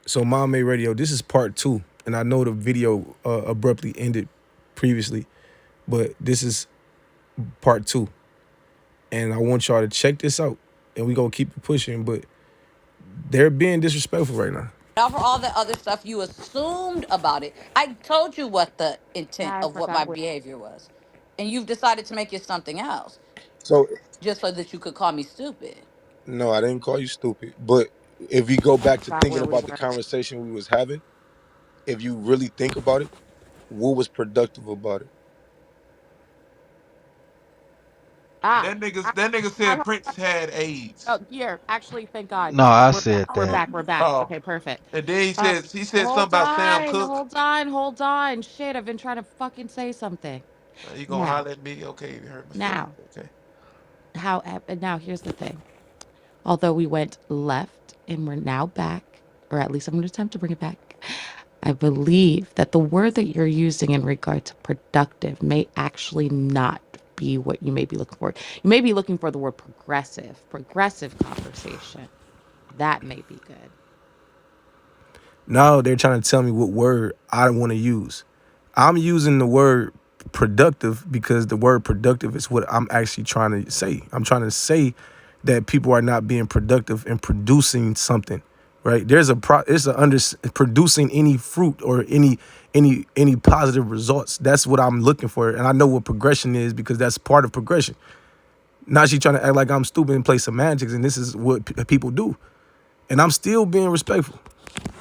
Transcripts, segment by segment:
So Mom Made Radio, this is part two. And I know the video abruptly ended previously, but this is part two. And I want y'all to check this out. And we gonna keep it pushing, but they're being disrespectful right now. Over all the other stuff you assumed about it. I told you what the intent I of what forgot my what. behavior was. And you've decided to make it something else So just so that you could call me stupid. no, I didn't call you stupid. But if you go I back to forgot thinking where we about the were. conversation we was having, if you really think about it, what was productive about it? Ah, That nigga hold said on. Prince had AIDS. Oh, here. Actually, thank God. No, I We're back. said We're that. back. We're back. Oh, Okay, perfect. and then Um, he said something hold about Sam on, Cooke. hold on, hold on. Shit, I've been trying to fucking say something. You gonna Now, holler at me? Okay, you hurt my feelings. now, Okay. now here's the thing. Although we went left and we're now back, or at least I'm going to attempt to bring it back. I believe that the word that you're using in regard to productive may actually not be what you may be looking for. You may be looking for the word progressive conversation. That may be good. Now they're trying to tell me what word I want to use. I'm using the word productive because the word productive is what I'm actually trying to say. I'm trying to say that people are not being productive and producing something, right? It's a under producing any fruit or any positive results. That's what I'm looking for, and I know what progression is because that's part of progression. Now she trying to act like I'm stupid and play semantics, and this is what people do, and I'm still being respectful.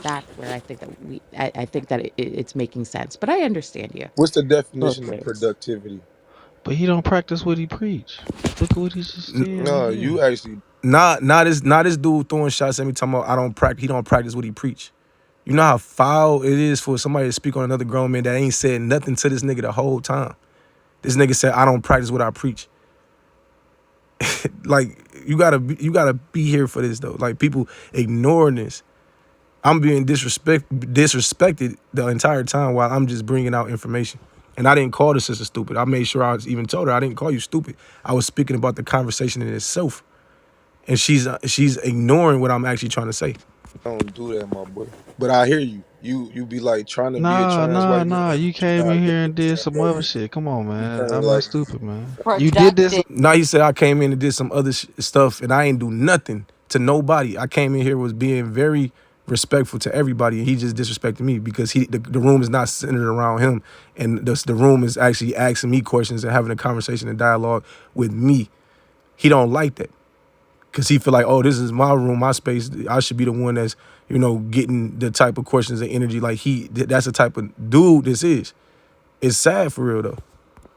That's where I think that I think that it's making sense. But I understand you What's the both definition of ways. productivity? But he don't practice what he preach. Look at what he just did right No, here. you actually not this dude throwing shots at me talking about I don't practice. He don't practice what he preach. You know how foul it is for somebody to speak on another grown man that ain't said nothing to this nigga the whole time. This nigga said I don't practice what I preach. Like you gotta be here for this though. Like people ignoring this. I'm being disrespected the entire time while I'm just bringing out information. And I didn't call the sister stupid. I made sure I was even told her I didn't call you stupid. I was speaking about the conversation in itself, and she's ignoring what I'm actually trying to say. I don't do that, my boy. But I hear you. You be like trying to be a Nah, trans nah, white man. nah. You came in Not here really and did some other understand shit. Come on, that. You man. kind of I'm not like stupid, man. You did this. Productive. now he said I came in and did some other stuff and I ain't do nothing to nobody. I came in here was being very respectful to everybody and he just disrespected me because the room is not centered around him and the room is actually asking me questions and having a conversation and dialogue with me. He don't like that because he feel like, oh, this is my room, my space. I should be the one that's, getting the type of questions and energy like that's the type of dude this is. It's sad for real though.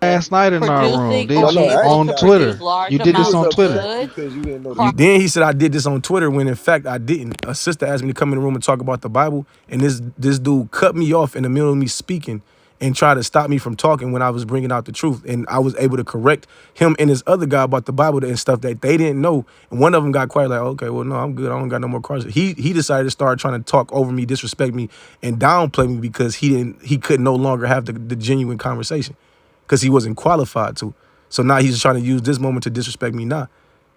Last night in our room, Producing No, or didn't no, you? able On to actually, produce Twitter. large You did you this amounts was on of Twitter. upset goods. because you didn't know the Crop. truth. Then he said I did this on Twitter when in fact I didn't. A sister asked me to come in the room and talk about the Bible, and this dude cut me off in the middle of me speaking and tried to stop me from talking when I was bringing out the truth. And I was able to correct him and this other guy about the Bible and stuff that they didn't know. And one of them got quiet, like, okay, well, no, I'm good. I don't got no more questions. He decided to start trying to talk over me, disrespect me, and downplay me because he could no longer have the genuine conversation because he wasn't qualified to. So now he's trying to use this moment to disrespect me now.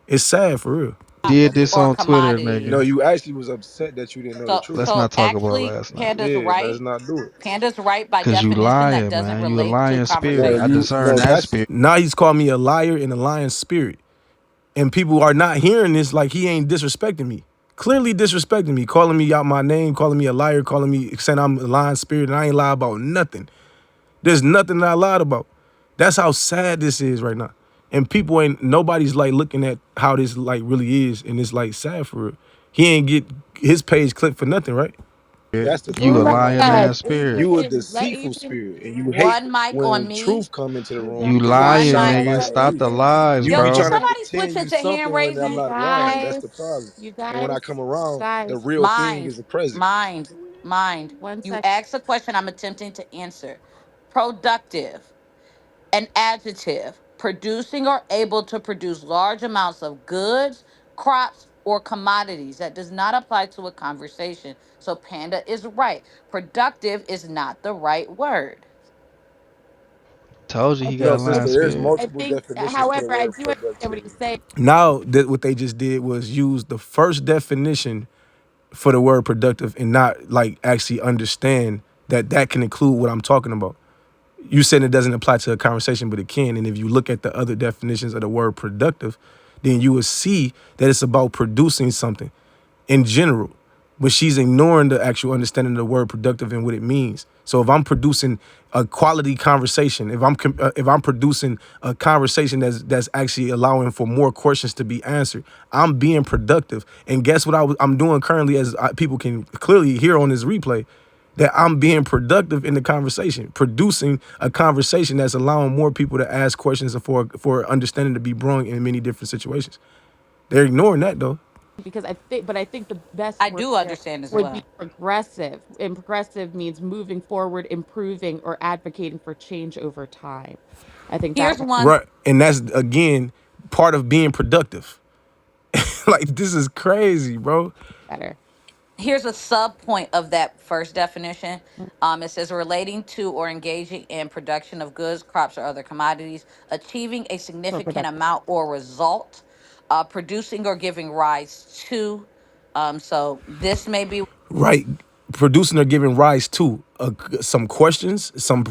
It's sad for real. Did this Or on Twitter, No, nigga. commodities. you actually was upset that you didn't know the So truth. Let's so not talk about actually last night. Panda's Yeah, let's right. not do it. Panda's right by Cause you definition that lying, doesn't man. You a relate to lying spirit. No, I conversation. discern that that's spirit. now he's called me a liar and a lying spirit. And people are not hearing this like he ain't disrespecting me. Clearly disrespecting me, calling me out my name, calling me a liar, calling me saying I'm a lying spirit, and I ain't lie about nothing. There's nothing that I lied about. That's how sad this is right now. And people ain't nobody's like looking at how this like really is, and it's like sad for real. He ain't get his page clipped for nothing, right? That's the You a thing. Let Like lying you, ass spirit. you a Adrian, let deceitful Adrian, spirit, and you hate One mic on when me. truth come into the you room You because it One lying, shine mic. nigga. light on Stop you. the lies, You Yo, be can bro. trying to somebody pretend switch you it to hand something when I'm you raising? not around. That's guys, the problem. you And when I guys, come around, the guys, real thing Mind, is present. mind, mind. one You sec. ask a question I'm attempting to answer. Productive, an adjective, producing or able to produce large amounts of goods, crops, or commodities. That does not apply to a conversation. So Panda is right. Productive is not the right word. Told you I he No, got a think, lying sister, there's spirit. I multiple think, definitions for the however, I word do understand what productivity. he's saying. Now that what they just did was use the first definition for the word productive and not like actually understand that that can include what I'm talking about. You said it doesn't apply to a conversation, but it can. And if you look at the other definitions of the word productive, then you will see that it's about producing something in general. But she's ignoring the actual understanding of the word productive and what it means. So if I'm producing a quality conversation, if I'm producing a conversation that's actually allowing for more questions to be answered, I'm being productive. And guess what I'm doing currently, as people can clearly hear on this replay, that I'm being productive in the conversation, producing a conversation that's allowing more people to ask questions and for understanding to be brung in many different situations. They're ignoring that though. Because I think the best I word do there understand as would be well. progressive. And progressive means moving forward, improving, or advocating for change over time. I think that Here's would one. Right. And that's again part of being productive. Like this is crazy, bro. be better. Here's a sub point of that first definition. It says relating to or engaging in production of goods, crops, or other commodities, achieving a For significant productive. amount or result, producing or giving rise to. So this may be Right. Producing or giving rise to some questions, some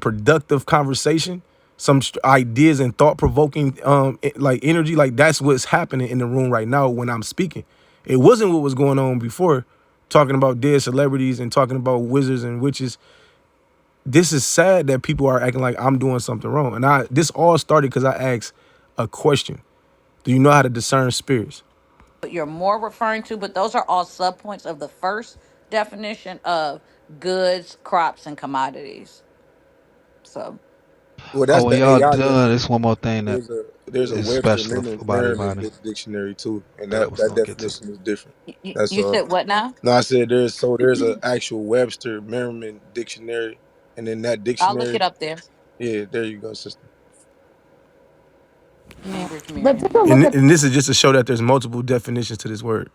productive conversation, some ideas and thought provoking like energy. Like that's what's happening in the room right now when I'm speaking. It wasn't what was going on before, talking about dead celebrities and talking about wizards and witches. This is sad that people are acting like I'm doing something wrong. And this all started because I asked a question. Do you know how to discern spirits? what you're more referring to, but those are all sub points of the first definition of goods, crops, and commodities. So Well, Oh, that's when the y'all AI done, definition. it's one more thing that There's a is Webster special Merriam, about Merriman everybody dictionary too, and that I that was that gonna get to. definition is different. you, That's you said what now? No, I said there's an actual Webster Merriman dictionary, and in that I'll look it dictionary, up there. yeah, there you go, sister. Yeah. Cambridge But take a Merriam. look at And this is just to show that there's multiple definitions to this word.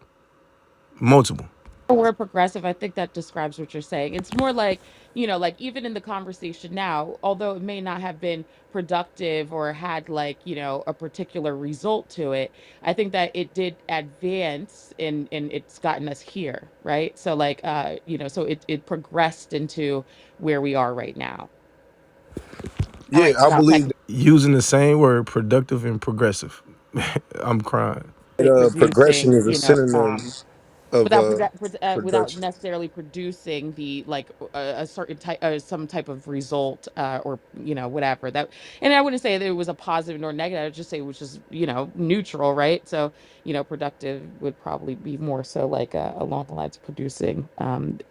Multiple. the word progressive. I think that describes what you're saying. It's more like, like even in the conversation now, although it may not have been productive or had like, a particular result to it, I think that it did advance and it's gotten us here, right? So like so it progressed into where we are right now. All Yeah, right. I Without believe Using the same word, productive and progressive. I'm crying. that technically progression producing, is a synonym of without production. necessarily producing the like a certain type some type of result or whatever that. And I wouldn't say that it was a positive nor negative. I would just say it was just neutral, right? So productive would probably be more so like along the lines of producing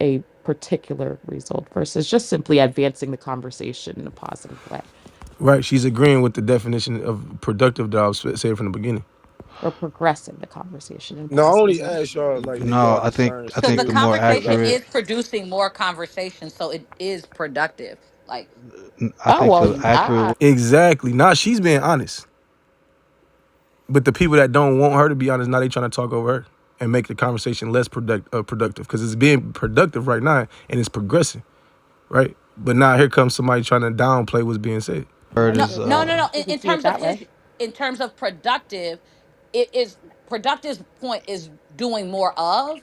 a particular result versus just simply advancing the conversation in a positive way Right. She's agreeing with the definition of productive that I was saying from the beginning. or progressing the conversation in a No, I positive only way. asked y'all like, do No, y'all I think discern I Because the think the spirits? more Because I conversation accurate. is producing more conversation, so it is productive. Like, I Oh think well, the accurate. Exactly. Nah, she's being honest. But the people that don't want her to be honest, now they trying to talk over her and make the conversation less productive. Because it's being productive right now and it's progressing, right? But now here comes somebody trying to downplay what's being said. Word no, is no, no, no. we can In see it terms of that way. his, in terms of productive, it is productive's point is doing more of.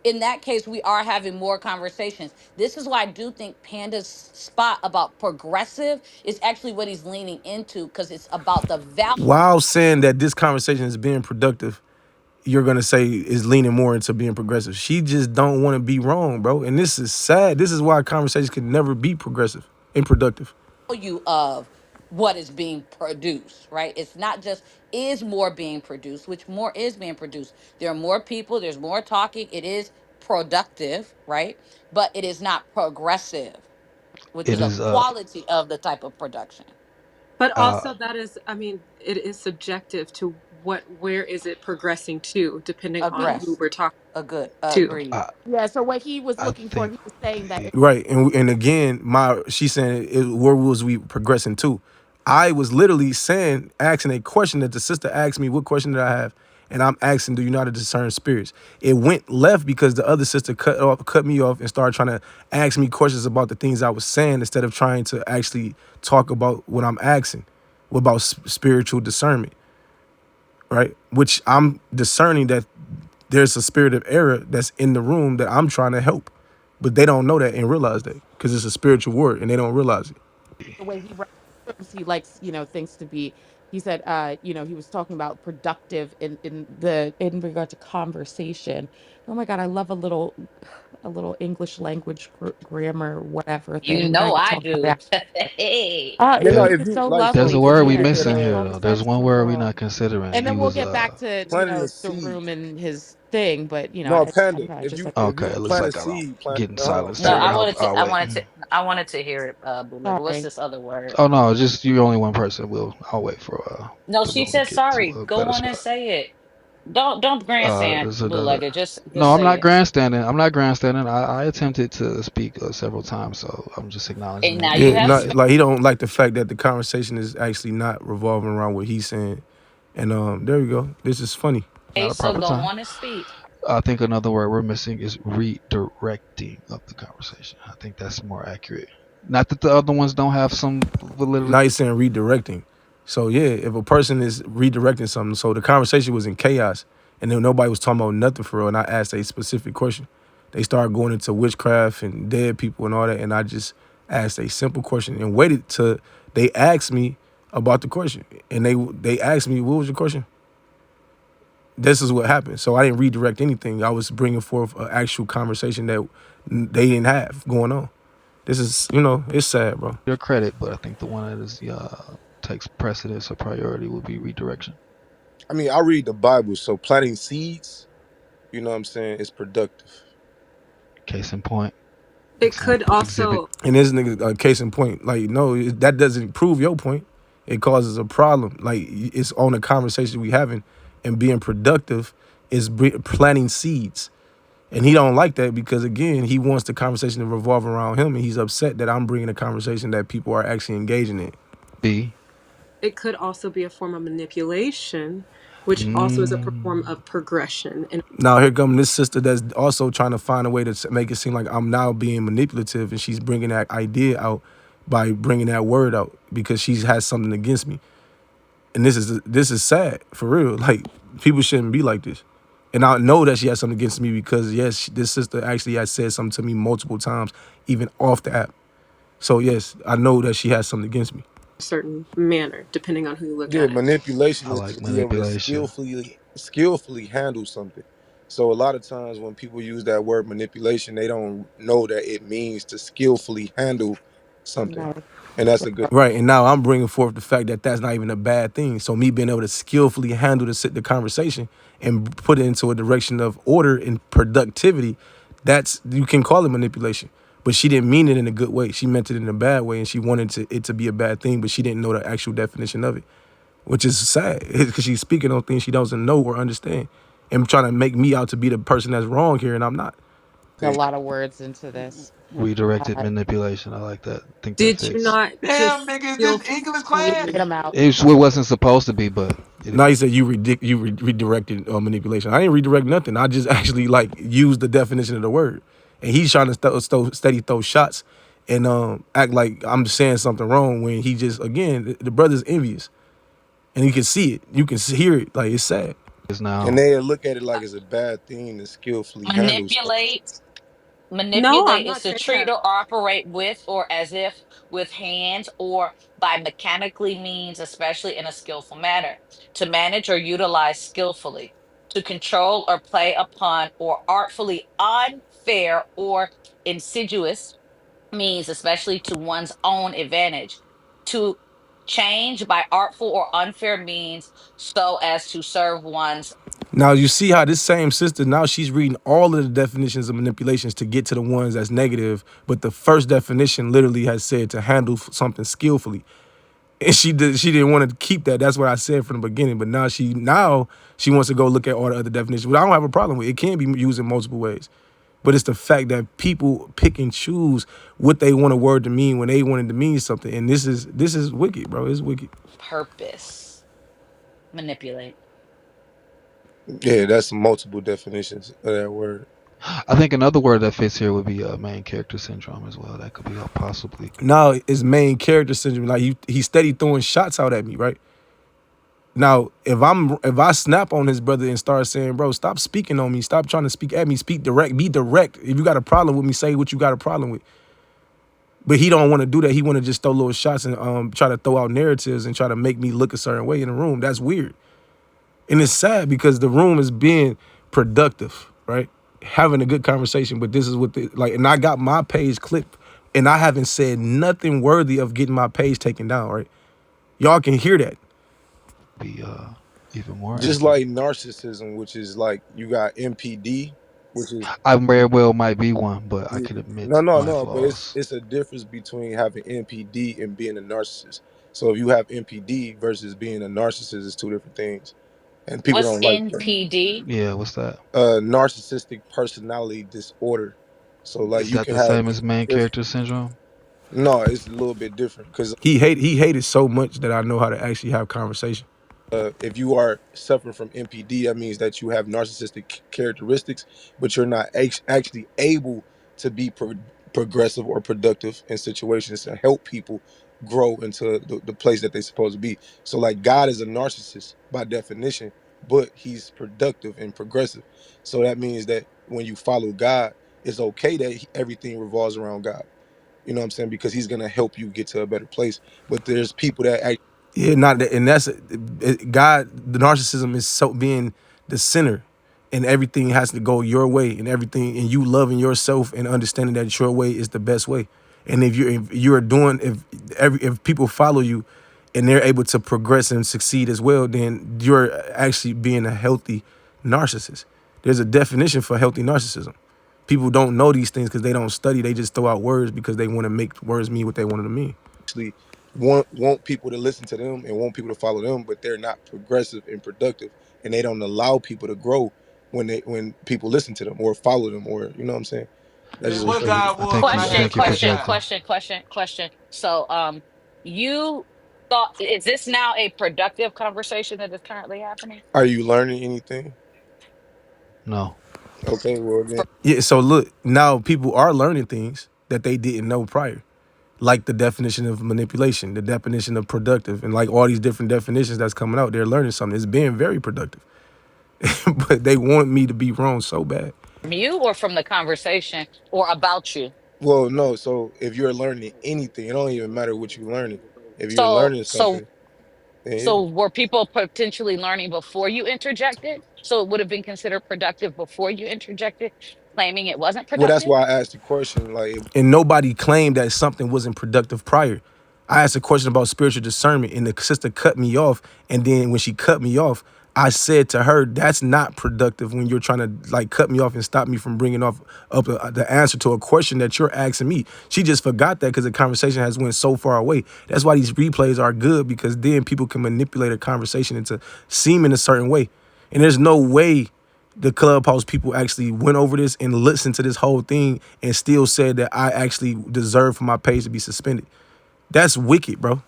In that case, we are having more conversations. This is why I do think Panda's spot about progressive is actually what he's leaning into because it's about the value. While saying that this conversation is being productive, you're gonna say is leaning more into being progressive. She just don't want to be wrong, bro. And this is sad. This is why conversations can never be progressive and productive. Value of what is being produced, right? It's not just is more being produced, which more is being produced. There are more people, there's more talking. It is productive, right? But it is not progressive, which it is a is quality of the type of production. But uh also that is, I mean, it is subjective to where is it progressing to, depending on who Aggress. we're talking A good to. agreed. I Yeah. So what he was I looking for, think he was saying that. the Right. And again, she's saying where was we progressing to? I was literally saying, asking a question that the sister asked me, what question did I have? And I'm asking, do you know how to discern spirits? It went left because the other sister cut me off and started trying to ask me questions about the things I was saying instead of trying to actually talk about what I'm asking, about spiritual discernment, right? Which I'm discerning that there's a spirit of error that's in the room that I'm trying to help. But they don't know that and realize that because it's a spiritual word and they don't realize it. The way he writes scripts, he likes, things to be. He said, he was talking about productive in regard to conversation. Oh my God, I love a little English language grammar, whatever You thing. We're not know even I talking do. about. Hey. Yeah, no, It's There, if just you so like, so there's lovely a if to word you we hear. look It at missing makes here all the though. There's sense one in the word we're world. not considering. And He then we'll was get back to, planting a the seed. room and his thing. But, No, Panda. sometimes If just you like, if okay. you It looks plant a like I'm seed, plant. getting Hold on, silenced No, here. Panda. I'll wait. I wanted to hear it, Bootleg. What's sorry. this other word? Oh no, just you're only one person. I'll wait for No, the she room to said get to sorry. a Go better on and spot. say it. Don't grandstand, There's another. Bootlegger. Just No, I'm say not it. grandstanding. I'm not grandstanding. I attempted to speak several times, so I'm just And acknowledging now it. you Yeah, have not It like he don't like the fact that the conversation is actually not revolving around what he's saying. And there we go. This is funny. not space, a so proper go time. on and speak. I think another word we're missing is redirecting of the conversation. I think that's more accurate. Not that the other ones don't have some validity. Now he's saying redirecting. So yeah, if a person is redirecting something, so the conversation was in chaos, and then nobody was talking about nothing for real, and I asked a specific question. They started going into witchcraft and dead people and all that, and I just asked a simple question and waited till they asked me about the question, and they asked me, "What was your question?" This is what happened. So I didn't redirect anything. I was bringing forth an actual conversation that they didn't have going on. This is, it's sad, bro. Your credit, but I think the one that is takes precedence or priority would be redirection. I mean, I read the Bible, so planting seeds, you know what I'm saying, is productive. Case in point, It could example, exhibit. also And this nigga, case in point, like, no, that doesn't prove your point. It causes a problem. Like, it's on a conversation we having, and being productive is planting seeds. And he don't like that because, again, he wants the conversation to revolve around him, and he's upset that I'm bringing a conversation that people are actually engaging in. B. it could also be a form of manipulation, which also is a form Mm, of progression. And Now here come this sister that's also trying to find a way to make it seem like I'm now being manipulative, and she's bringing that idea out by bringing that word out because she has something against me. And this is sad for real. Like, people shouldn't be like this. And I know that she has something against me because yes, this sister actually has said something to me multiple times, even off the app. So yes, I know that she has something against me. a certain manner, depending on who you look Yeah, at it. manipulation I is to like be able to manipulation. skillfully handle something. So a lot of times when people use that word manipulation, they don't know that it means to skillfully handle something, No. and that's a good. Right, and now I'm bringing forth the fact that that's not even a bad thing. So me being able to skillfully handle the conversation and put it into a direction of order and productivity, that's, you can call it manipulation. But she didn't mean it in a good way. She meant it in a bad way, and she wanted it to be a bad thing, but she didn't know the actual definition of it, which is sad because she's speaking on things she doesn't know or understand, and trying to make me out to be the person that's wrong here, and I'm not. A Thing. lot of words into this. Redirected Uh, manipulation. I like that. I think that Did you fits. not Damn, just nigga, is feel this English Get class? them out. It wasn't supposed to be, but it Now you is. said redirected manipulation. I ain't redirect nothing. I just actually like use the definition of the word, and he's trying to steady throw shots and act like I'm saying something wrong when he just, again, the brother's envious and you can see it, you can hear it. Like, it's sad. Is And now. they look at it like it's a bad thing to skillfully handle something. Manipulate. no, I'm Manipulate is not to saying treat that. or operate with or as if with hands or by mechanically means, especially in a skillful manner. To manage or utilize skillfully. To control or play upon or artfully unfair or insidious means, especially to one's own advantage. To change by artful or unfair means so as to serve one's Now you see how this same sister, now she's reading all of the definitions of manipulations to get to the ones that's negative, but the first definition literally has said to handle something skillfully. And she didn't want to keep that. That's what I said from the beginning. But now she wants to go look at all the other definitions. But I don't have a problem with it. It can be used in multiple ways. But it's the fact that people pick and choose what they want a word to mean when they want it to mean something. And this is wicked, bro. It's wicked. purpose. Manipulate. Yeah, that's multiple definitions of that word. I think another word that fits here would be main character syndrome as well. That could be possibly. Now it's main character syndrome. Like he steady throwing shots out at me, right? Now, if I snap on his brother and start saying, bro, stop speaking on me, stop trying to speak at me, speak direct, be direct. If you got a problem with me, say what you got a problem with. But he don't want to do that. He want to just throw little shots and try to throw out narratives and try to make me look a certain way in the room. That's weird. And it's sad because the room is being productive, right? Having a good conversation, but this is what and I got my page clipped and I haven't said nothing worthy of getting my page taken down, right? Y'all can hear that. Be even more Just accurate. like narcissism, which is like you got NPD, which is I very well might be one, but I yeah, could admit my no, but flaws. it's a difference between having NPD and being a narcissist. So if you have NPD versus being a narcissist, is two different things, and people What's don't like that. NPD? Yeah, what's that? Narcissistic personality disorder. So like Is you that can the have same as main character syndrome? no, it's a little bit different because He hated so much that I know how to actually have conversation. if you are suffering from NPD, that means that you have narcissistic characteristics, but you're not actually able to be progressive or productive in situations to help people grow into the place that they're supposed to be. So, like, God is a narcissist by definition, but he's productive and progressive. So, that means that when you follow God, it's okay that everything revolves around God. You know what I'm saying? Because he's going to help you get to a better place. But there's people that Yeah, not that, and that's God. The narcissism is so being the center, and everything has to go your way, and everything, and you loving yourself and understanding that your way is the best way. And if you're doing if people follow you, and they're able to progress and succeed as well, then you're actually being a healthy narcissist. There's a definition for healthy narcissism. People don't know these things because they don't study. They just throw out words because they want to make words mean what they want them to mean. actually want people to listen to them and want people to follow them, but they're not progressive and productive, and they don't allow people to grow when people listen to them or follow them, or you know what I'm saying. That's Man, just I what what it is. think God I was think when you I Question, think asked you're him that question, projecting. guy? question, question, question. So, you thought, is this now a productive conversation that is currently happening? Are you learning anything? No. Okay, well then Yeah, so look, now people are learning things that they didn't know prior, like the definition of manipulation, the definition of productive, and like all these different definitions that's coming out. They're learning something. It's being very productive, but they want me to be wrong so bad. From you or from the conversation or about you? well no. So if you're learning anything, it don't even matter what you're learning. If you're So, learning so, something, then yeah. so were people potentially learning before you interjected? So it would have been considered productive before you interjected, claiming it wasn't Well, that's productive? why I asked the question. Like, And nobody claimed that something wasn't productive prior. I asked a question about spiritual discernment, and the sister cut me off. And then when she cut me off, I said to her, "That's not productive when you're trying to like cut me off and stop me from bringing up the answer to a question that you're asking me." She just forgot that because the conversation has went so far away. That's why these replays are good because then people can manipulate a conversation into seeming a certain way. And there's no way the clubhouse people actually went over this and listened to this whole thing and still said that I actually deserve for my page to be suspended. That's wicked, bro.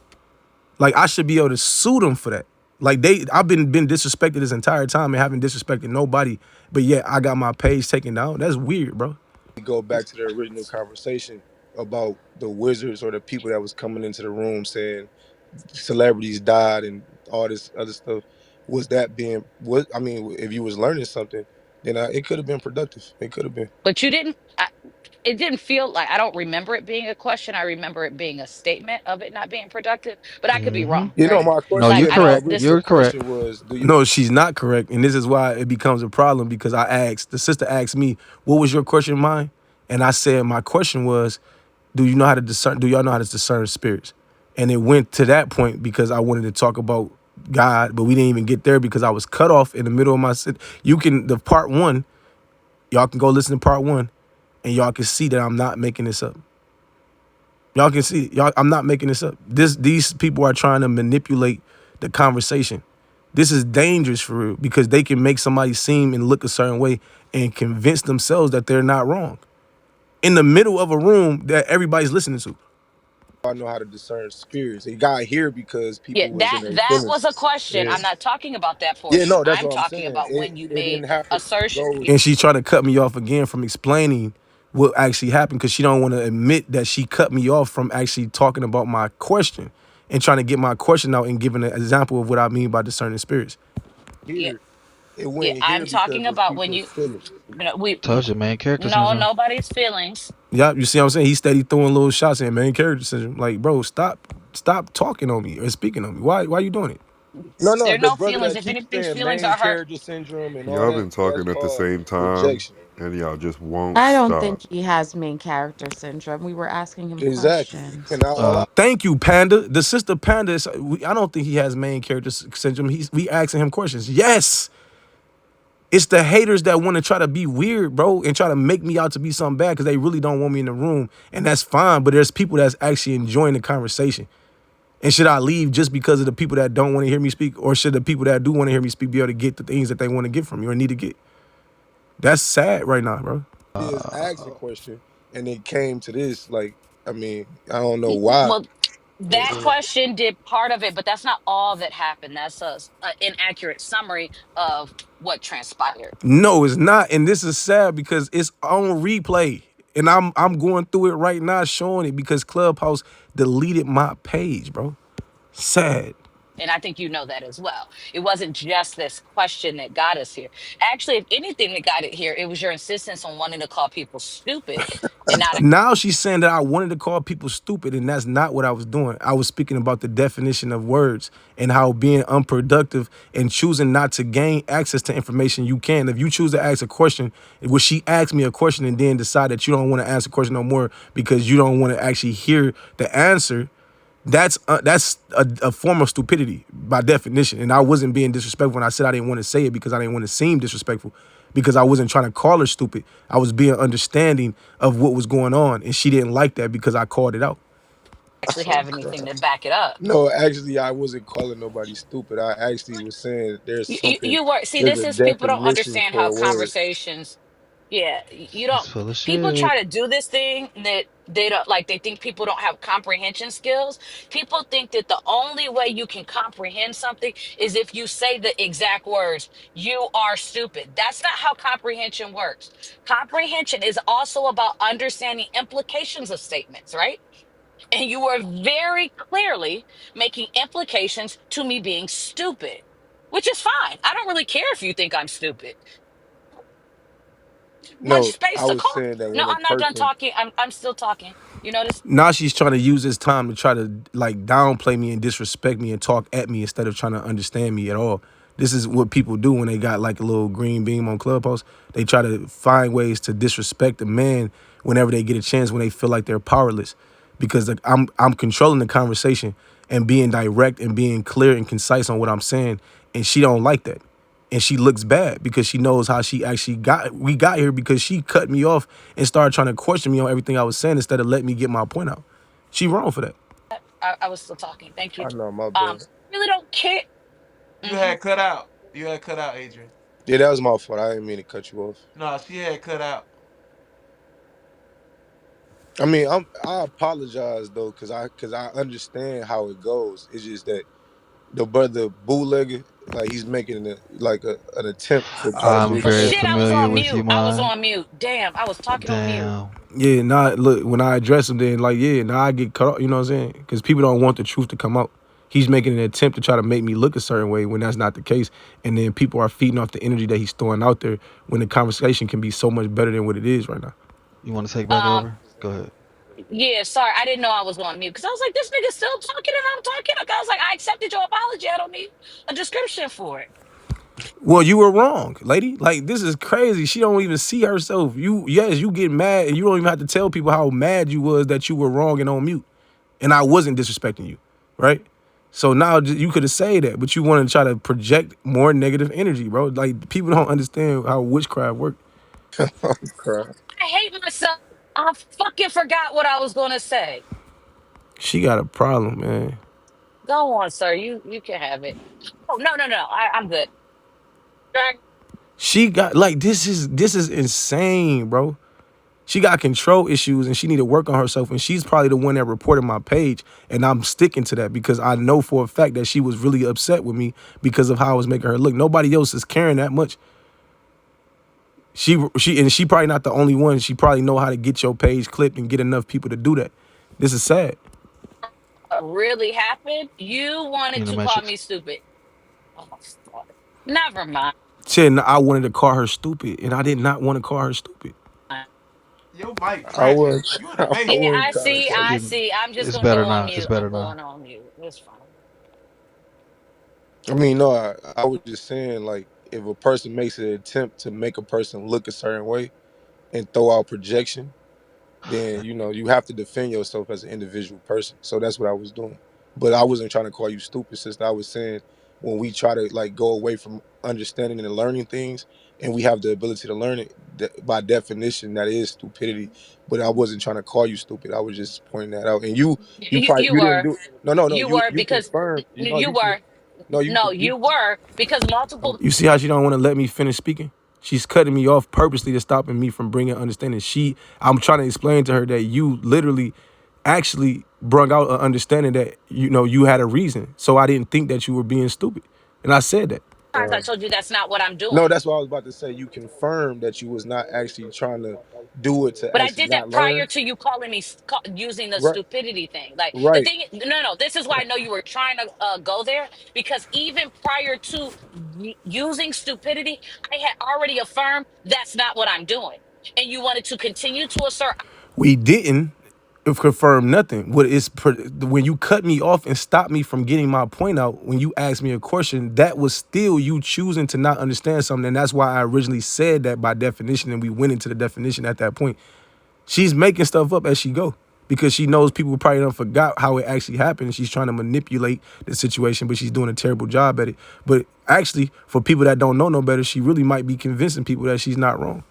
Like I should be able to sue them for that. Like I've been disrespected this entire time and haven't disrespected nobody, but yet I got my page taken down. That's weird, bro. we go back to the original conversation about the wizards or the people that was coming into the room saying celebrities died and all this other stuff. Was that being what I mean, if you was learning something, then it could have been productive. It could have been. But you didn't, it didn't feel like, I don't remember it being a question. I remember it being a statement of it not being productive, but I could be Hmm. wrong, You know, right? my No, question, Like, you're yeah, I my don't, correct. this, original You're correct. question was, do you No, she's not correct. And this is why it becomes a problem because the sister asked me, what was your question, mine? And I said, my question was, do y'all know how to discern spirits? And it went to that point because I wanted to talk about God, but we didn't even get there because I was cut off in the middle of my sit. The part one, y'all can go listen to part one and y'all can see that I'm not making this up. Y'all can see, I'm not making this up. These people are trying to manipulate the conversation. This is dangerous for real because they can make somebody seem and look a certain way and convince themselves that they're not wrong in the middle of a room that everybody's listening to. know how to discern spirits? It got here because yeah, people was in their that was feelings. a question. Yeah, I'm not talking about that yeah, portion. no, that's I'm what I'm talking saying. about when you It made didn't have to assertion. go. And she's trying to cut me off again from explaining what actually happened because she don't want to admit that she cut me off from actually talking about my question. and trying to get my question out and giving an example of what I mean by discerning spirits. Yeah, Here, it yeah. went I'm here because talking of about when people's you, feelings. Told you, man, character no, syndrome. nobody's feelings. Yeah, you see what I'm saying? He steady throwing little shots at main character syndrome. Like, bro, stop talking on me or speaking on me. Why you doing it? No, no, There are the no brother feelings. that If keeps anything's saying feelings main are hurt. character syndrome and all Y'all that, been that's talking at the called same time, rejection. and y'all just won't I don't stop. think he has main character syndrome. We were asking him Exactly. questions. And all I Thank you, Panda. The sister Panda is, I don't think he has main character syndrome. We asking him questions. Yes. It's the haters that want to try to be weird, bro, and try to make me out to be something bad because they really don't want me in the room. And that's fine, but there's people that's actually enjoying the conversation. And should I leave just because of the people that don't want to hear me speak? Or should the people that do want to hear me speak be able to get the things that they want to get from me or need to get? That's sad right now, bro. is asked a question and it came to this, like, I mean, I don't know why. Well, that Yeah. question did part of it, but that's not all that happened. That's a inaccurate summary of what transpired. No, it's not. And this is sad because it's on replay. And I'm going through it right now, showing it because Clubhouse deleted my page, bro. Sad. And I think you know that as well. It wasn't just this question that got us here. Actually, if anything that got it here, it was your insistence on wanting to call people stupid and not. Now she's saying that I wanted to call people stupid, and that's not what I was doing. I was speaking about the definition of words and how being unproductive and choosing not to gain access to information you can. If you choose to ask a question, would she ask me a question and then decide that you don't want to ask a question no more because you don't want to actually hear the answer? That's a form of stupidity by definition. And I wasn't being disrespectful when I said I didn't want to say it because I didn't want to seem disrespectful because I wasn't trying to call her stupid. I was being understanding of what was going on, and she didn't like that because I called it out. Actually I'm have anything crying. to back it up. No, actually, I wasn't calling nobody stupid. I actually was saying that You were, see, there's this a is people don't definition understand for how a word. conversations, yeah, you don't, He's full of people shit. try to do this thing that they don't like, they think people don't have comprehension skills. People think that the only way you can comprehend something is if you say the exact words, you are stupid. That's not how comprehension works. Comprehension is also about understanding implications of statements, right? And you were very clearly making implications to me being stupid, which is fine. I don't really care if you think I'm stupid. Much No, space I to was call. saying that No, when a I'm not done person, talking. I'm still talking. You notice? Now she's trying to use this time to try to like downplay me and disrespect me and talk at me instead of trying to understand me at all. This is what people do when they got like a little green beam on Clubhouse. They try to find ways to disrespect a man whenever they get a chance when they feel like they're powerless. Because like, I'm controlling the conversation and being direct and being clear and concise on what I'm saying, and she don't like that. And she looks bad because she knows how she actually got here because she cut me off and started trying to question me on everything I was saying instead of letting me get my point out. She wrong for that. I was still talking. Thank you. I know my bad. Really don't care. You Hmm. had cut out. You had cut out, Adrian. Yeah, that was my fault. I didn't mean to cut you off. No, she had cut out. I mean, I apologize though, cause I understand how it goes. It's just that the brother bootlegger, like he's making an attempt to try to I'm be Well, very shit, I was familiar on with you, mute. I was man. on mute. Damn, I was talking on mute. Damn. Yeah, now look, when I address him, then like, yeah, now I get cut off, you know what I'm saying? Because people don't want the truth to come out. He's making an attempt to try to make me look a certain way when that's not the case. And then people are feeding off the energy that he's throwing out there when the conversation can be so much better than what it is right now. You want to take back Um, over? Go ahead. yeah, sorry, I didn't know I was on mute because I was like, this nigga's still talking and I'm talking. Like, I was like, I accepted your apology. I don't need a description for it. Well, you were wrong, lady. Like, this is crazy. She don't even see herself. Yes, you get mad and you don't even have to tell people how mad you was that you were wrong and on mute. And I wasn't disrespecting you, right? So now you could have said that, but you want to try to project more negative energy, bro. Like, people don't understand how witchcraft works. I'm crying. I hate myself. I fucking forgot what I was going to say. She got a problem, man. Go on, sir. You can have it. Oh, no. I'm good. Drag- She got like this is insane, bro. She got control issues and she need to work on herself. And she's probably the one that reported my page. And I'm sticking to that because I know for a fact that she was really upset with me because of how I was making her look. Nobody else is caring that much. She probably not the only one. She probably know how to get your page clipped and get enough people to do that. This is sad. really happened? You wanted in the to call matrix. me stupid. Oh, fuck. Never mind. Said I wanted to call her stupid, and I did not want to call her stupid. Your mic I cracking. was You in the I Yeah, matrix. wasn't I trying to see. call you. I It, see. I'm just it's gonna better go on now. It's mute. better I'm now. going on mute. It's fine. I mean, no, I was just saying, like, if a person makes an attempt to make a person look a certain way and throw out projection, then you have to defend yourself as an individual person. So that's what I was doing. But I wasn't trying to call you stupid, sister. I was saying when we try to like go away from understanding and learning things, and we have the ability to learn it, by definition, that is stupidity. But I wasn't trying to call you stupid. I was just pointing that out. And you probably You you didn't were. do it. No. You You were you because confirmed. you were. You No, can you were because multiple. You see how she don't want to let me finish speaking? She's cutting me off purposely to stopping me from bringing understanding. I'm trying to explain to her that you literally actually brung out an understanding that you had a reason. So I didn't think that you were being stupid, and I said that. Times I told you that's not what I'm No, doing. that's what I was about to say. You confirmed that you was not actually trying to do it to But I actually did that not prior learn. to you calling me using the Right, stupidity thing. Like the right. thing, no. This is why I know you were trying to go there because even prior to using stupidity, I had already affirmed that's not what I'm doing, and you wanted to continue to assert. We didn't confirm nothing. When you cut me off and stopped me from getting my point out, when you asked me a question, that was still you choosing to not understand something. And that's why I originally said that by definition, and we went into the definition at that point. She's making stuff up as she go because she knows people probably don't forgot how it actually happened. And she's trying to manipulate the situation, but she's doing a terrible job at it. But actually, for people that don't know no better, she really might be convincing people that she's not wrong.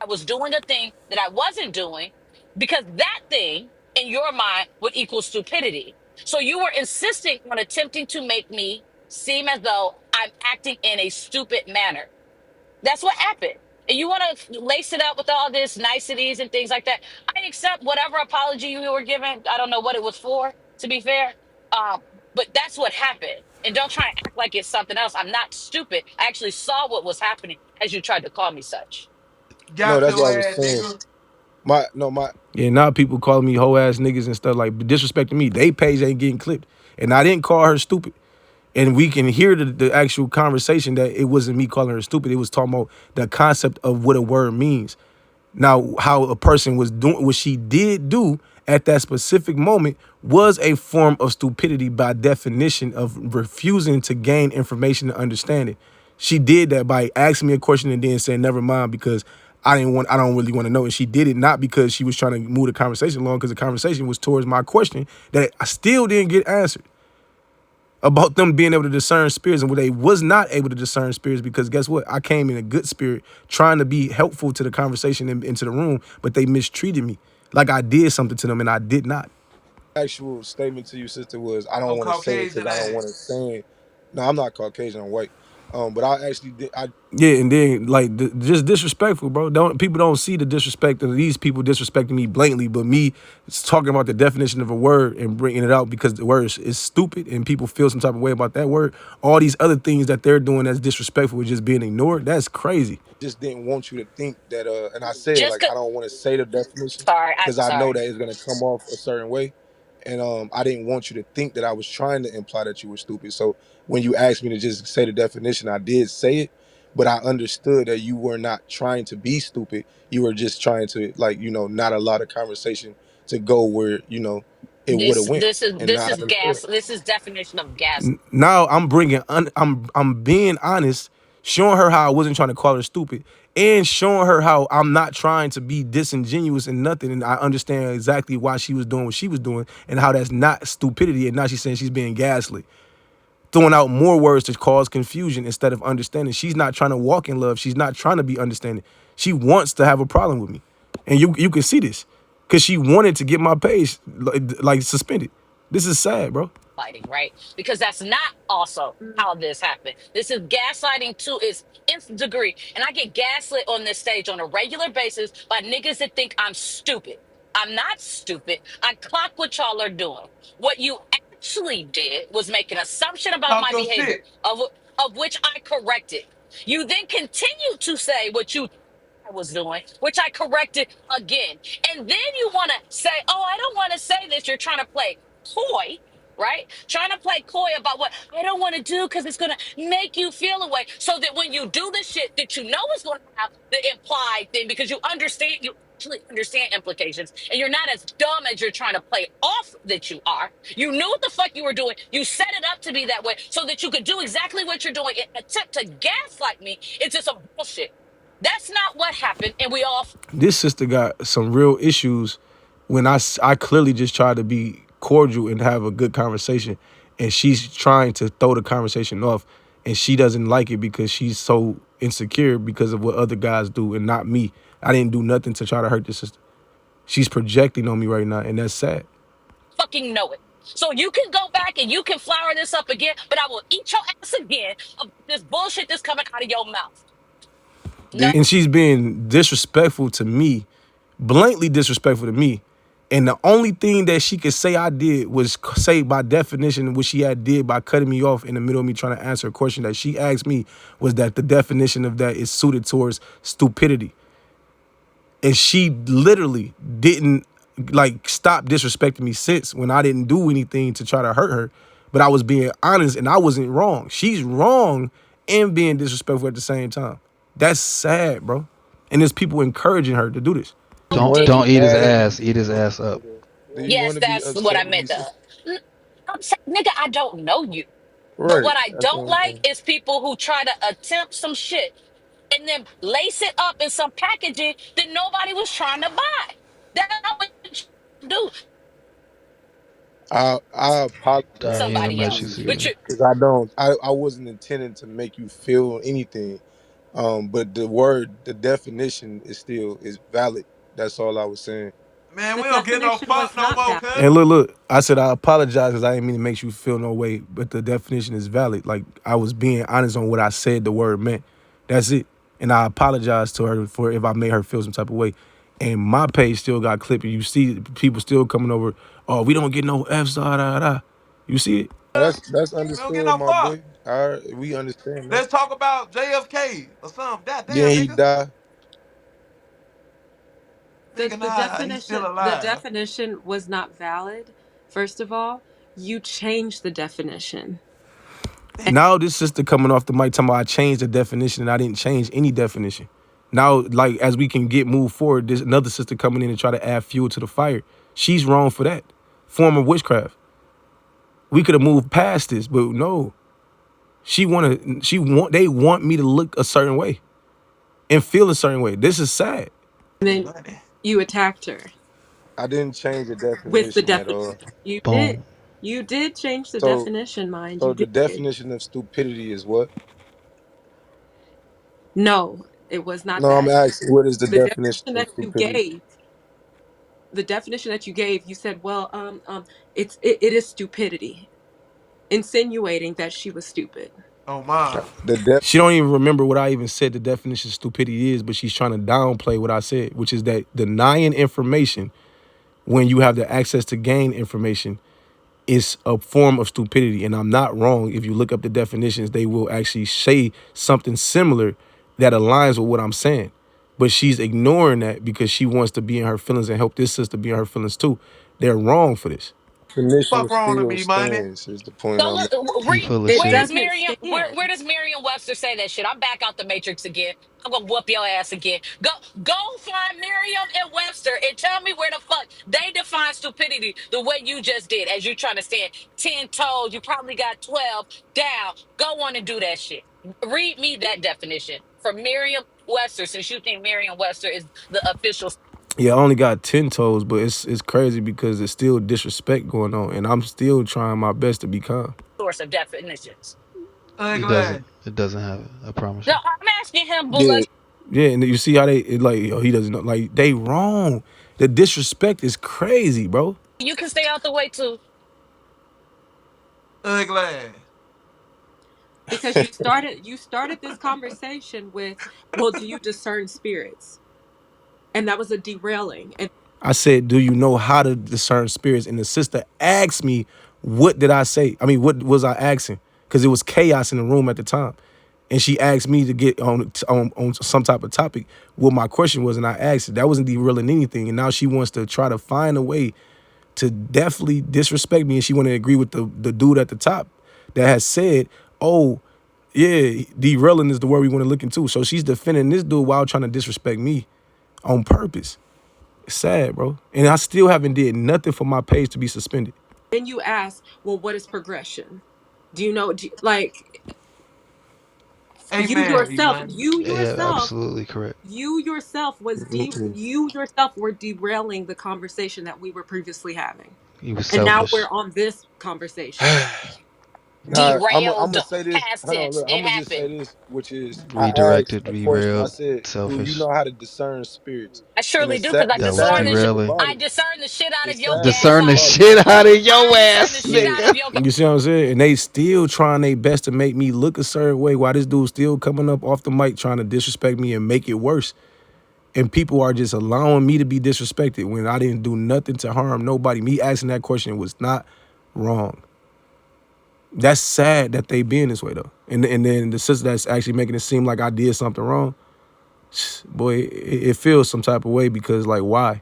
I was doing a thing that I wasn't doing because that thing in your mind would equal stupidity. So you were insisting on attempting to make me seem as though I'm acting in a stupid manner. That's what happened. And you want to lace it up with all this niceties and things like that. I accept whatever apology you were given. I don't know what it was for, to be fair. But that's what happened. And don't try and act like it's something else. I'm not stupid. I actually saw what was happening as you tried to call me such. No, Got that's what your I was ass, saying. nigga. My Yeah, now people calling me hoe ass niggas and stuff like disrespecting me. They page ain't getting clipped. And I didn't call her stupid. And we can hear the actual conversation that it wasn't me calling her stupid. It was talking about the concept of what a word means. Now, how a person was doing what she did do at that specific moment was a form of stupidity by definition of refusing to gain information and understanding. She did that by asking me a question and then saying never mind because I don't really want to know. And she did it not because she was trying to move the conversation along, because the conversation was towards my question that I still didn't get answered about them being able to discern spirits, and where they was not able to discern spirits, because guess what? I came in a good spirit trying to be helpful to the conversation and into the room, but they mistreated me like I did something to them and I did not. actual statement to you, sister, was I don't Your want to say it because Caucasian I don't want to ass. say it. No, I'm not Caucasian. I'm white. But I actually did. I Yeah, and then like just disrespectful, bro. Don't people don't see the disrespect of these people disrespecting me blatantly, but me talking about the definition of a word and bringing it out because the word is stupid and people feel some type of way about that word. All these other things that they're doing that's disrespectful is just being ignored. That's crazy. just didn't want you to think that. And I said Just like 'cause- I don't want to say the definition sorry, I'm because I know sorry. that it's gonna come off a certain way. And I didn't want you to think that I was trying to imply that you were stupid. So when you asked me to just say the definition, I did say it, but I understood that you were not trying to be stupid. You were just trying to like not allow the conversation to go where it would have This went. this is And this now I is understood. gas. This is definition of gas. Now I'm I'm being honest, showing her how I wasn't trying to call her stupid, and showing her how I'm not trying to be disingenuous and nothing, and I understand exactly why she was doing what she was doing and how that's not stupidity. And now she's saying she's being gaslit, throwing out more words to cause confusion instead of understanding. She's not trying to walk in love. She's not trying to be understanding. She wants to have a problem with me, and you can see this because she wanted to get my page like suspended. This is sad, bro. Gaslighting, right? Because that's not also how this happened. This is gaslighting to its nth degree. And I get gaslit on this stage on a regular basis by niggas that think I'm stupid. I'm not stupid. I clock what y'all are doing. What you actually did was make an assumption about Talk my your behavior, shit. of which I corrected. You then continue to say what you I was doing, which I corrected again. And then you want to say, oh, I don't want to say this. You're trying to play coy right? Trying to play coy about what I don't want to do because it's going to make you feel away. So that when you do the shit that you know is going to have the implied thing, because you actually understand implications and you're not as dumb as you're trying to play off that you are. You knew what the fuck you were doing. You set it up to be that way so that you could do exactly what you're doing and attempt to gaslight me into some bullshit. That's not what happened. And we all This sister got some real issues when I clearly just tried to be cordial and have a good conversation, and she's trying to throw the conversation off, and she doesn't like it because she's so insecure because of what other guys do and not me. I didn't do nothing to try to hurt this sister. She's projecting on me right now, and that's sad. fucking know it. So you can go back and you can flower this up again, but I will eat your ass again of this bullshit that's coming out of your mouth. No, And she's being disrespectful to me, blatantly disrespectful to me. And the only thing that she could say I did was say by definition what she had did by cutting me off in the middle of me trying to answer a question that she asked me was that the definition of that is suited towards stupidity. And she literally didn't like stop disrespecting me since when I didn't do anything to try to hurt her. But I was being honest and I wasn't wrong. She's wrong and being disrespectful at the same time. That's sad, bro. And there's people encouraging her to do this. Do you Don't want to be don't eat his mad at ass. me? Eat his ass up. Do you yes, want to be that's what I upset with me, meant. sister? I'm saying, nigga, I don't know you. But Right. what I That's what don't I'm like saying. is people who try to attempt some shit and then lace it up in some packaging that nobody was trying to buy. That's what you do to I He in apologize the somebody else. matrix But again. you because I wasn't intending to make you feel anything. But the definition is valid. That's all I was saying. Man, The we don't get no definition fuck was no not more, valid. cuz. And look, I said I apologize because I didn't mean to make you feel no way, but the definition is valid. Like I was being honest on what I said the word meant. That's it. And I apologize to her for if I made her feel some type of way. And my page still got clipped. And you see people still coming over. Oh, we don't get no F's, da da da. You see it? That's We don't get understood, no my fuck. boy. We understand that. Let's talk about JFK or something. Then Goddamn, he nigga. died. The Nigga, the nah, he's still the alive. definition was not valid. First of all, you changed the definition. And Now this sister coming off the mic talking about I changed the definition and I didn't change any definition. Now, like as we can get moved forward, there's another sister coming in and try to add fuel to the fire. She's wrong for that. Form of witchcraft. We could have moved past this, but no. They want me to look a certain way and feel a certain way. This is sad. then Money. you attacked her I didn't change the with the definition at definition. all. You did. Boom. You did change the So definition, mind. so You the did. definition of stupidity is what? No, it was not No, I'm that. asking what is the The definition definition of that you stupidity? gave, the definition that you gave, you said, well, it is stupidity, insinuating that she was stupid. Oh, my. The She don't even remember what I even said the definition of stupidity is, but she's trying to downplay what I said, which is that denying information when you have the access to gain information is a form of stupidity. And I'm not wrong. If you look up the definitions, they will actually say something similar that aligns with what I'm saying. But she's ignoring that because she wants to be in her feelings and help this sister be in her feelings too. They're wrong for this. definition Fuck wrong to still me, money. stands. Is the point go I'm making. look, He read. full of It Where shit. does doesn't Miriam? Where stand. does Merriam-Webster say that shit? I'm back out the matrix again. I'm gonna whoop your ass again. Go find Merriam and Webster and tell me where the fuck they define stupidity the way you just did. As you trying to stand 10 toes, you probably got 12 down. Go on and do that shit. Read me that definition for Merriam-Webster, since you think Merriam-Webster is the official Yeah, I only got 10 toes, but it's crazy because there's still disrespect going on. And I'm still trying my best to be calm. source of definitions. It Ugly. doesn't. It doesn't have it. I promise No, you. I'm asking him, Yeah, Bullet. Yeah, and you see how like, yo, he doesn't know. Like, they wrong. The disrespect is crazy, bro. You can stay out the way too. Ugly. Because you started this conversation with, well, do you discern spirits? And that was a derailing. And I said, do you know how to discern spirits? And the sister asked me, what did I say? I mean, what was I asking? Because it was chaos in the room at the time. And she asked me to get on some type of topic. What my question was, and I asked her. That wasn't derailing anything. And now she wants to try to find a way to definitely disrespect me, and she want to agree with the dude at the top that has said, "Oh, yeah, derailing is the word we want to look into." So she's defending this dude while trying to disrespect me on purpose. It's sad, bro. And I still haven't did nothing for my page to be suspended. Then you ask, well, what is progression? Do you know, like you Amen, yourself, Elaine. Yeah, absolutely correct. Mm-mm. you yourself were derailing the conversation that we were previously having. He was And now selfish. we're on this conversation. Nah, I'm Derailed, gonna say this. past Hold on, tense. look. I'm It gonna just say happened. this, which is I asked Redirected, a question. I derailed, said, "Do you selfish. know how to discern spirits?" I And surely do because That was derailing. I the discern the shit out of your Discern the sad gaslighting. part about shit it, out of your I discern the ass, shit Yeah. out of nigga. your. You see what I'm saying? And they still trying their best to make me look a certain way while this dude still coming up off the mic trying to disrespect me and make it worse. And people are just allowing me to be disrespected when I didn't do nothing to harm nobody. Me asking that question was not wrong. That's sad that they being this way though. And then the sister that's actually making it seem like I did something wrong, boy, it feels some type of way because like why?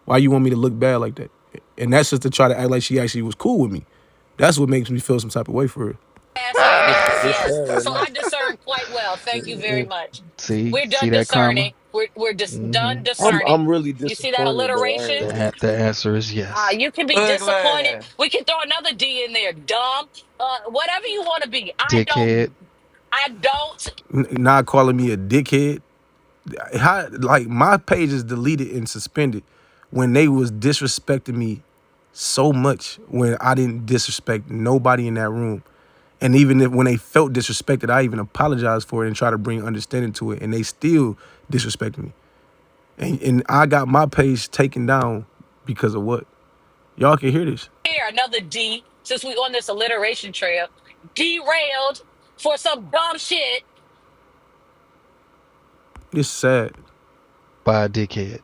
Why you want me to look bad like that? And that's just to try to act like she actually was cool with me. That's what makes me feel some type of way for her. Gaslighting ass, it's yes. sad right So now. I discern quite well. Thank you very Mm-mm. much. See, We're see done that discerning. karma? We're just Hmm. done discerning. I'm really You see that disappointed though. I ain't alliteration? gonna lie. The answer is yes. You can be Ugly disappointed. ass. We can throw another D in there. Dumb. Whatever you want to be. I Dickhead. don't. I don't. Not calling me a dickhead. How like my page is deleted and suspended when they was disrespecting me so much when I didn't disrespect nobody in that room. And even if when they felt disrespected, I even apologized for it and try to bring understanding to it, and they still disrespected me. And I got my page taken down because of what? Y'all can hear this. Here, another D. Since we on this alliteration trail, derailed for some dumb shit. It's sad. By a dickhead.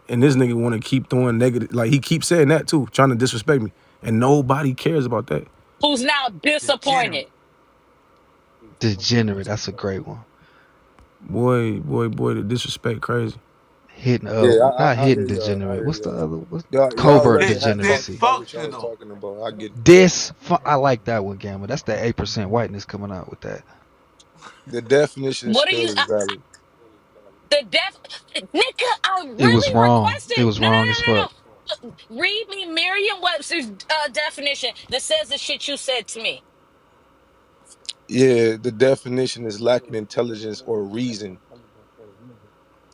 And this nigga want to keep throwing negative, like he keeps saying that too, trying to disrespect me, and nobody cares about that. Who's now disappointed? Degenerate. Degenerate. That's a great one. Boy, the disrespect crazy. Hidden, Yeah, not I hear hidden y'all. I degenerate. hear What's the y'all. other? What's Y'all covert rather talk degeneracy? about what y'all was Dysfunctional. talking about. I get it. I like that one, Gamma. That's that 8% whiteness coming out with that. The definition What are still you? is valid. The def, nigga. I It was really wrong. It requested. was wrong as fuck. No. Read me Merriam-Webster's definition that says the shit you said to me. Yeah, the definition is lacking intelligence or reason.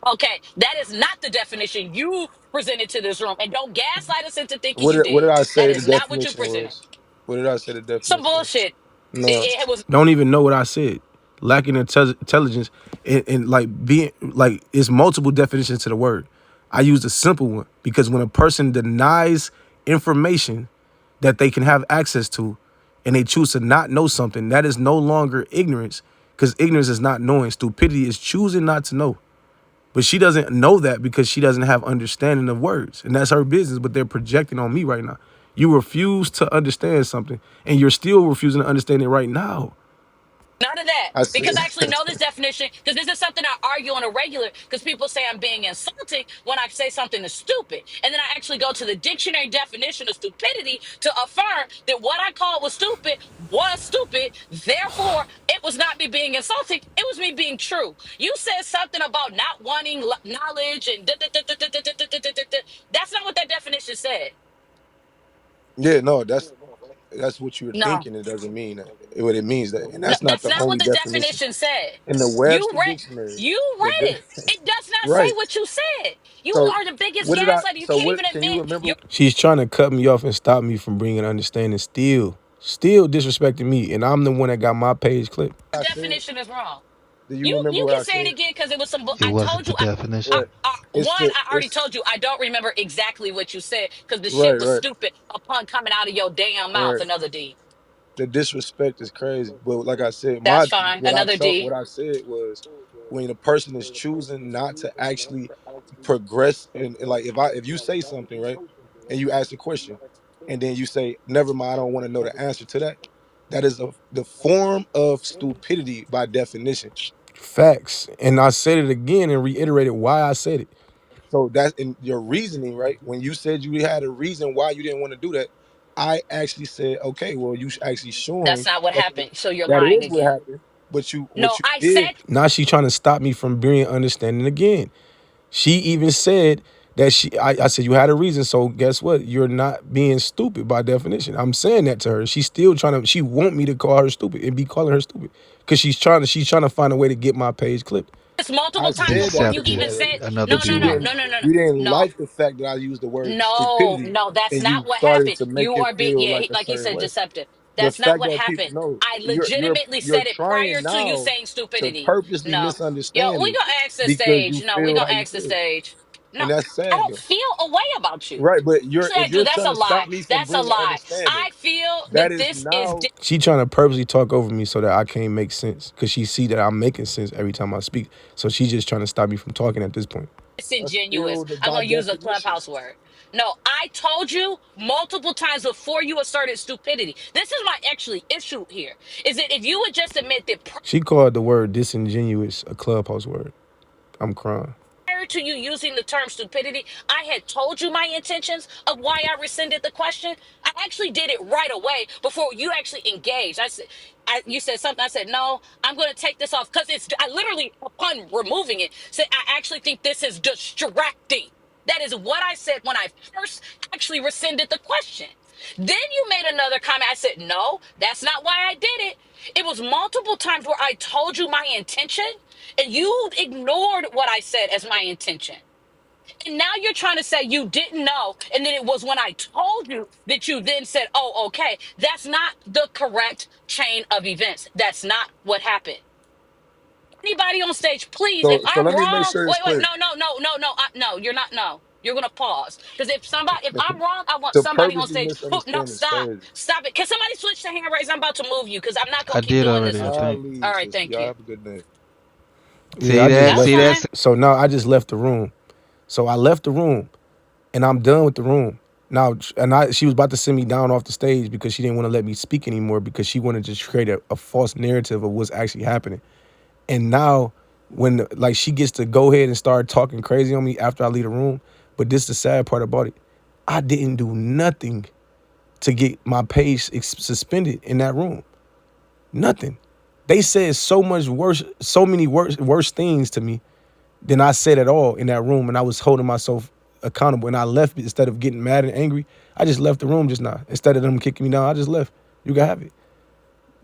Okay, that is not the definition you presented to this room, and don't gaslight us into thinking What you what did did. I That say the is not what you definition presented. was? What did I say the Some definition was? bullshit. No. It was Don't even know what I said. Lacking intelligence and like being like it's multiple definitions to the word. I used a simple one because when a person denies information that they can have access to and they choose to not know something, that is no longer ignorance because ignorance is not knowing. Stupidity is choosing not to know. But she doesn't know that because she doesn't have understanding of words. And that's her business, but they're projecting on me right now. You refuse to understand something and you're still refusing to understand it right now. none of that, I said because I actually know this definition, because this is something I argue on a regular, because people say I'm being insulting when I say something is stupid. And then I actually go to the dictionary definition of stupidity to affirm that what I called was stupid. Therefore, it was not me being insulting. It was me being true. You said something about not wanting knowledge and that's not what that definition said. yeah, no, that's what you're No, thinking. It doesn't mean that what it means that, and no, that's not that's the not what only the definition definition said. in the You Webster read dictionary. you The read it. It does not say right. what you said. You So are the biggest what did I? gaslighter. You So can't what? even Can you admit remember? your She's trying to cut me off and stop me from bringing understanding still disrespecting me. And I'm the one that got my page clipped. What I said. definition is wrong. Do you You remember what can I say it said? again because it was some. It I wasn't told the you. definition. It's the I already it's told you. I don't remember exactly what you said because the shit right, was right, stupid upon coming out of your damn mouth. right. Another D. The disrespect is crazy. But like I said, That's fine. Another what D. I said was when a person is choosing not to actually progress and like if you say something, right, and you ask a question and then you say, never mind, I don't want to know the answer to that. That is the form of stupidity by definition. Facts. And I said it again and reiterated why I said it. So that's in your reasoning, right? When you said you had a reason why you didn't want to do that, I actually said, okay, well, you actually That's showing, not what okay, happened. So you're that lying is what again. happened. But you, No, what you I did, said Now she trying to stop me from being understanding again. She even said that I said you had a reason, so guess what? You're not being stupid by definition. I'm saying that to her. She's still trying to, she want me to call her stupid and be calling her stupid. Cause she's trying to find a way to get my page clipped. this I multiple times said that before you to you Deceptive. even said already. Another no, But no, you no, keyword. didn't, no, no, no, no. you didn't No, like the fact that I used the word no, stupidity, no, that's and you not what started happened. to make You it are being, feel yeah, like a like you certain said, way. deceptive. The That's not fact what that people happened. know I you're legitimately said it trying prior to you now saying to stupidity. purposely No. Yo, misunderstand we me gonna ask the because stage. you No, we feel gonna how you ask the feel, stage. No, and that's I sad don't though. feel a way about you. Right, but Yes, if I do. you're That's trying a to stop lie. me from That's a bringing lie. understanding, I feel that that is this is now. She trying to purposely talk over me so that I can't make sense. Cause she see that I'm making sense every time I speak. So she's just trying to stop me from talking at this point. That's disingenuous. still I'm by gonna use a definition. clubhouse word. No, I told you multiple times before you asserted stupidity. This is my actually issue here. Is that if you would just admit that She called the word disingenuous a clubhouse word. I'm crying. prior to you using the term stupidity, I had told you my intentions of why I rescinded the question. I actually did it right away before you actually engaged. You said something. I said, no, I'm going to take this off because I literally, upon removing it, said, I actually think this is distracting. That is what I said when I first actually rescinded the question. Then you made another comment. I said, no, that's not why I did it. It was multiple times where I told you my intention and you ignored what I said as my intention. And now you're trying to say you didn't know. And then it was when I told you that you then said, oh, okay. That's not the correct chain of events. That's not what happened. Anybody on stage, please, if So I'm let me make wrong, sure it's wait, clear. no, you're not, no. You're gonna pause because if I'm wrong, I want To somebody on purposely stage. Who, no, misunderstand is stop, crazy. stop it. Can somebody switch to hand raise? I'm about to move you because I'm not I gonna keep did doing this already, I with you. I'll think. All leave, right, sister. thank Y'all you. have a good night. Yeah, See I just that? That's left. See fine. that's So now I just left the room. So I left the room and I'm done with the room. Now, she was about to send me down off the stage because she didn't want to let me speak anymore because she wanted to create a false narrative of what's actually happening. And now, when like she gets to go ahead and start talking crazy on me after I leave the room, but this is the sad part about it. I didn't do nothing to get my page suspended in that room. Nothing. They said so much worse, so many worse things to me than I said at all in that room, and I was holding myself accountable. And I left instead of getting mad and angry. I just left the room just now. Instead of them kicking me down, I just left. You can have it.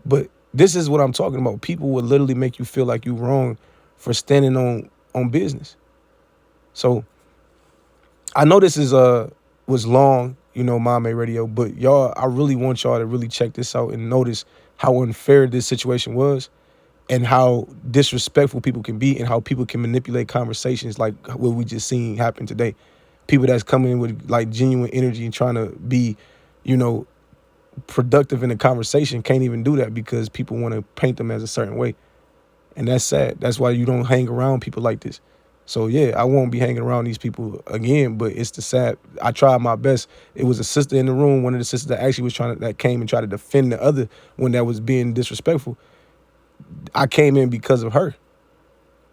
But this is what I'm talking about. People would literally make you feel like you wrong for standing on business. So I know this is was long, Mom Made Radio, but y'all, I really want y'all to really check this out and notice how unfair this situation was and how disrespectful people can be and how people can manipulate conversations like what we just seen happen today. People that's coming in with like genuine energy and trying to be, you know, productive in the conversation can't even do that because people want to paint them as a certain way. And that's sad. That's why you don't hang around people like this. So yeah, I won't be hanging around these people again, but it's the sad. I tried my best. It was a sister in the room, one of the sisters that actually was that came and tried to defend the other one that was being disrespectful. I came in because of her.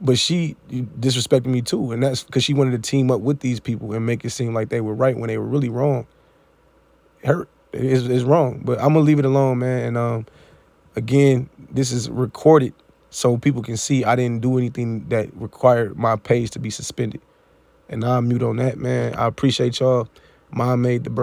But she disrespected me too. And that's because she wanted to team up with these people and make it seem like they were right when they were really wrong. Her is wrong. But I'm gonna leave it alone, man. And again, this is recorded so people can see I didn't do anything that required my page to be suspended. And now I'm mute on that, man. I appreciate y'all. Mom made the